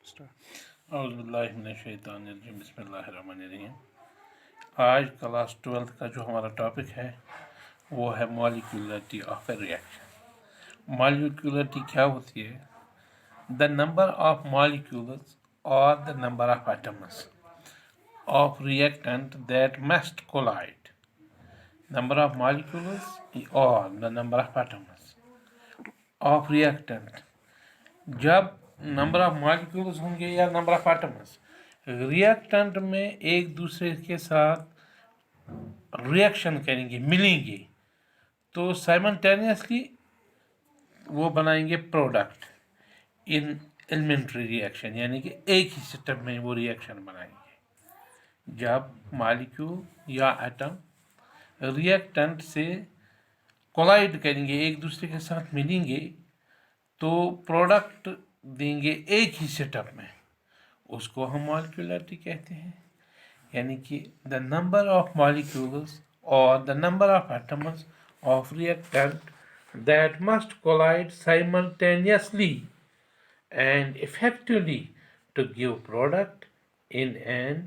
औज़ुबिल्लाहिमिनश्शैतानिर्रजीम बिस्मिल्लाहिर्रहमानिर्रहीम। आज class 12th का जो हमारा टॉपिक है वो है molecularity of a reaction. Molecularity क्या होती है? द नंबर ऑफ मॉलिक्यूल्स और the number of atoms of reactant that must collide. Number of molecules और the number of atoms of reactant, जब नंबर ऑफ मॉलिक्यूल्स होंगे या नंबर ऑफ एटम्स रिएक्टेंट में एक दूसरे के साथ रिएक्शन करेंगे, मिलेंगे, तो साइमल्टेनियसली वो बनाएंगे प्रोडक्ट इन एलिमेंट्री रिएक्शन, यानी कि एक ही स्टेप में वो रिएक्शन बनाएंगे। जब मॉलिक्यूल या एटम रिएक्टेंट से कोलाइड करेंगे, एक दूसरे के साथ मिलेंगे, तो प्रोडक्ट देंगे एक ही सेटअप में, उसको हम मॉलिक्यूलरिटी कहते हैं। यानी कि द नंबर ऑफ मॉलिक्यूल्स और the number of atoms of reactant that must collide simultaneously and effectively to give product in an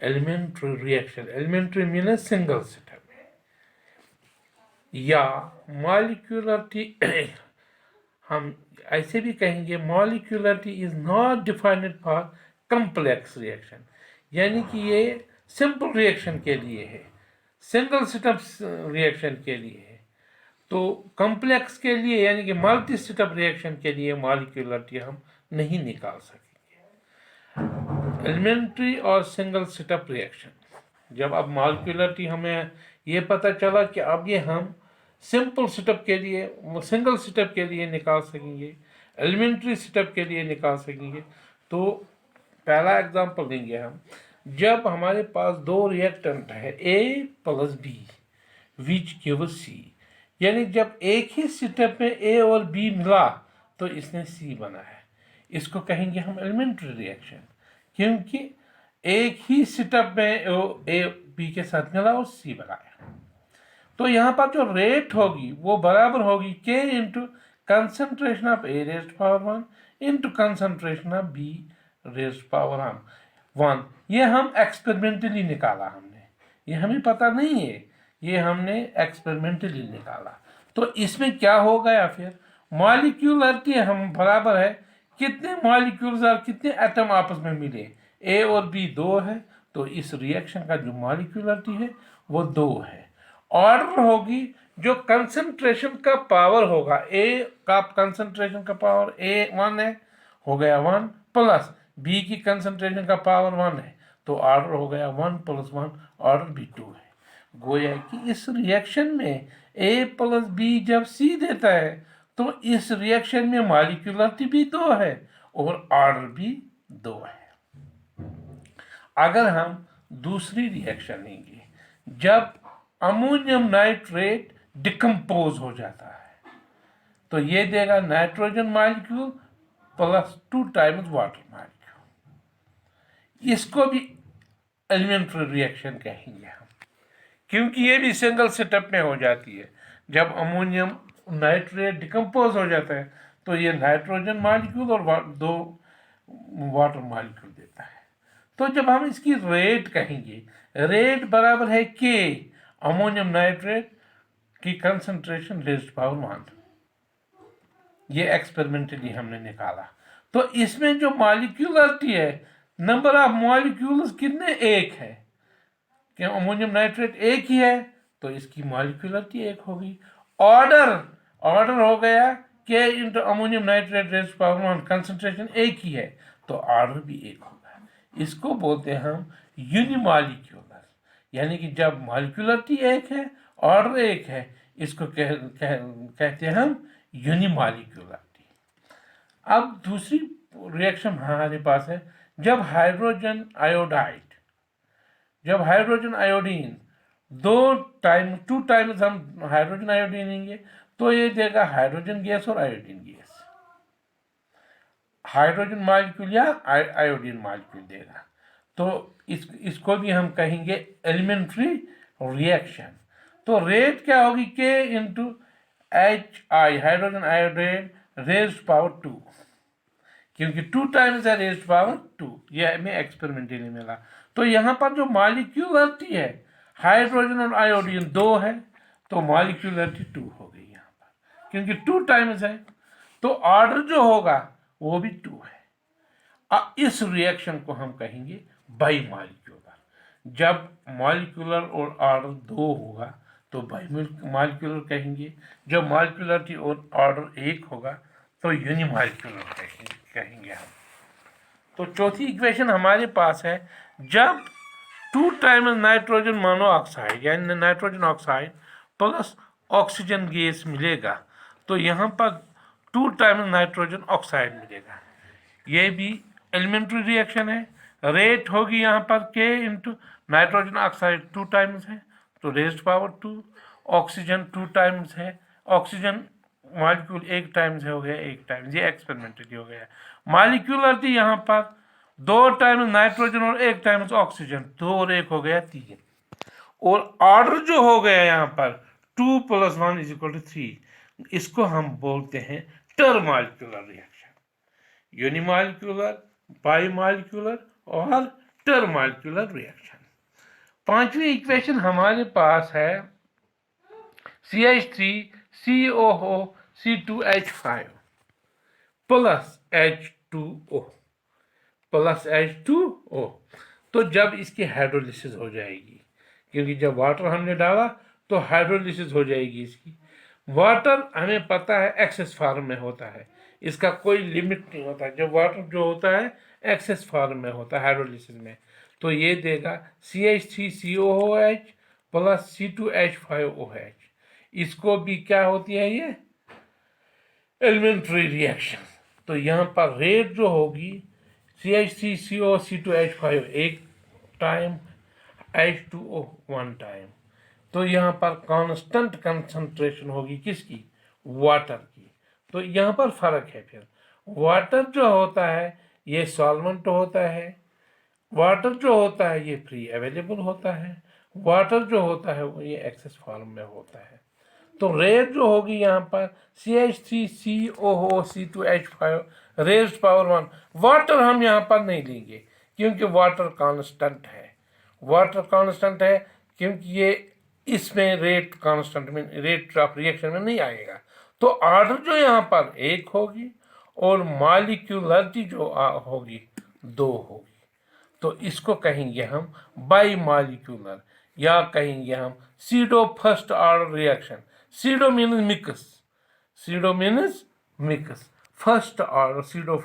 elementary reaction. Elementary means single setup. या मॉलिक्यूलरिटी हम ऐसे भी कहेंगे, molecularity is not defined for complex reaction, यानी कि ये simple reaction के लिए है, सिंगल स्टेप रिएक्शन के लिए है। तो कम्प्लेक्स के लिए यानी कि मल्टी स्टेप रिएक्शन के लिए मॉलिक्यूलरिटी हम नहीं निकाल सकेंगे। एलिमेंट्री और सिंगल स्टेप रिएक्शन, जब अब मॉलिक्यूलरिटी हमें ये पता चला कि अब ये हम सिंपल स्टेप के लिए, सिंगल स्टेप के लिए निकाल सकेंगे, एलिमेंट्री स्टेप के लिए निकाल सकेंगे। तो पहला एग्जांपल देंगे हम, जब हमारे पास दो रिएक्टेंट है A plus B which gives C, यानी जब एक ही स्टेप में A और B मिला तो इसने C बना है, इसको कहेंगे हम एलिमेंट्री रिएक्शन, क्योंकि एक ही स्टेप में A B के साथ मिला और C बनाया। तो यहाँ पर जो रेट होगी वो बराबर होगी K into concentration of A raised power 1 into concentration of B raised power 1। ये हम एक्सपेरिमेंटली निकाला हमने, ये हमें पता नहीं है, ये हमने एक्सपेरिमेंटली निकाला। तो इसमें क्या हो गया, फिर मॉलिक्यूलरिटी हम बराबर है कितने मॉलिक्यूल्स और कितने एटम आपस में मिले, A और B 2 है, तो इस रिएक्शन का जो मॉलिक्यूलरिटी है वो 2 है। ऑर्डर होगी जो कंसंट्रेशन का पावर होगा, A का कंसंट्रेशन का पावर A 1 है, हो गया 1, प्लस B की कंसंट्रेशन का पावर 1 है, तो ऑर्डर हो गया 1 प्लस 1, ऑर्डर भी 2 है। गोया कि इस रिएक्शन में A प्लस B जब C देता है तो इस रिएक्शन में मॉलिक्यूलरिटी भी 2 है और ऑर्डर भी 2 है। अगर हम दूसरी रिएक्शन लेंगे, जब अमोनियम नाइट्रेट डिकम्पोज हो जाता है तो ये देगा nitrogen molecule plus 2 times water molecule, इसको भी एलिमेंट्री रिएक्शन कहेंगे हम, क्योंकि ये भी सिंगल स्टेप में हो जाती है। जब अमोनियम नाइट्रेट डिकम्पोज हो जाता है तो ये नाइट्रोजन मॉलिक्यूल और 2 वाटर मॉलिक्यूल देता है। तो जब हम इसकी रेट कहेंगे, रेट बराबर है K अमोनियम नाइट्रेट की कंसंट्रेशन रेज्ड पावर 1, ये एक्सपेरिमेंटली हमने निकाला। तो इसमें जो मॉलिक्यूलरिटी है, नंबर ऑफ मॉलिक्यूल्स कितने, 1 है, कि अमोनियम नाइट्रेट एक ही है तो इसकी मॉलिक्यूलरिटी 1 होगी। ऑर्डर हो गया K into ammonium nitrate raised power 1, concentration एक ही है तो ऑर्डर भी 1 होगा। इसको बोलते हैं हम यूनिमॉलिक्यूलर, यानी कि जब मॉलिक्यूलरिटी 1 है, ऑर्डर 1 है, इसको कहते हैं हम यूनिमॉलिक्यूलरिटी। अब दूसरी रिएक्शन हमारे पास है, जब हाइड्रोजन आयोडीन 2 टाइम्स हम हाइड्रोजन आयोडीन लेंगे तो ये देगा हाइड्रोजन गैस और आयोडीन गैस, हाइड्रोजन मॉलिक्यूल या आयोडीन मॉलिक्यूल देगा। तो इसको भी हम कहेंगे एलिमेंट्री रिएक्शन। तो रेट क्या होगी, K into HI hydrogen iodide raised power 2, क्योंकि 2 टाइम्स है रेज़्ड पावर 2, ये हमें एक्सपेरिमेंटली मिला। तो यहाँ पर जो मॉलिक्यूलरिटी है, हाइड्रोजन और आयोडीन 2 है, तो मॉलिक्यूलरिटी 2 हो गई यहाँ पर, क्योंकि 2 टाइम्स है। तो ऑर्डर जो होगा वो भी 2 है। इस रिएक्शन को हम कहेंगे बाई मॉलिक्यूलर। जब मॉलिक्यूलर और ऑर्डर 2 होगा तो बाई मॉलिक्यूलर कहेंगे। जब मॉलिक्यूलरिटी और ऑर्डर 1 होगा तो यूनिमॉलिक्यूलर कहेंगे हम। तो चौथी इक्वेशन हमारे पास है, जब 2 टाइम्स नाइट्रोजन मोनोऑक्साइड यानी nitrogen oxide plus oxygen gas मिलेगा तो यहाँ पर 2 टाइम्स नाइट्रोजन ऑक्साइड मिलेगा। ये भी एलिमेंट्री रिएक्शन है। रेट होगी यहाँ पर K into nitrogen oxide 2 times है तो रेज़्ड पावर 2, ऑक्सीजन 2 टाइम्स है, ऑक्सीजन मॉलिक्यूल 1 टाइम्स हो गया 1 टाइम्स, ये एक्सपेरिमेंटली हो गया। मॉलिक्यूलरिटी यहाँ पर 2 टाइम्स नाइट्रोजन और 1 टाइम्स ऑक्सीजन, 2 और 1 हो गया 3। और ऑर्डर जो हो गया यहाँ पर 2 + 1 = 3, इसको हम बोलते हैं टरमॉलिक्यूलर रिएक्शन। यूनिमॉलिक्यूलर, बाईमॉलिक्यूलर और टरमॉलिक्यूलर रिएक्शन। पांचवी इक्वेशन हमारे पास है CH3COO C2H5 plus H2O plus H2O। तो जब इसकी हाइड्रोलिसिस हो जाएगी, क्योंकि जब वाटर हमने डाला तो हाइड्रोलिसिस हो जाएगी इसकी। वाटर हमें पता है एक्सेस फॉर्म में होता है, इसका कोई लिमिट नहीं होता। जब वाटर जो होता है एक्सेस फॉर्म में होता है हाइड्रोलिसिस में, तो ये देगा CH3COOH प्लस C2H5OH। इसको भी क्या होती है ये एलिमेंट्री रिएक्शन। तो यहाँ पर रेट जो होगी CH3CO C2H5 1 time, H2O 1 time. तो यहाँ पर कांस्टेंट कंसंट्रेशन होगी किसकी, वाटर की। तो यहाँ पर फर्क है। फिर वाटर जो होता है ये सॉल्वेंट होता है, वाटर जो होता है ये फ्री अवेलेबल होता है, वाटर जो होता है वो ये एक्सेस फॉर्म में होता है। तो रेट जो होगी यहाँ पर CH3COO C2H5 raised power 1। Water हम यहाँ पर नहीं लेंगे क्योंकि वाटर कांस्टेंट है, वाटर कांस्टेंट है क्योंकि ये इसमें रेट कांस्टेंट में, रेट ऑफ रिएक्शन में नहीं आएगा। तो ऑर्डर जो यहाँ पर 1 होगी और मॉलिक्यूलरिटी जो होगी 2 होगी। तो इसको कहेंगे हम बाई मॉलिक्यूलर या कहेंगे हम pseudo first order reaction. Pseudo means mix, pseudo means mix, first order SIDO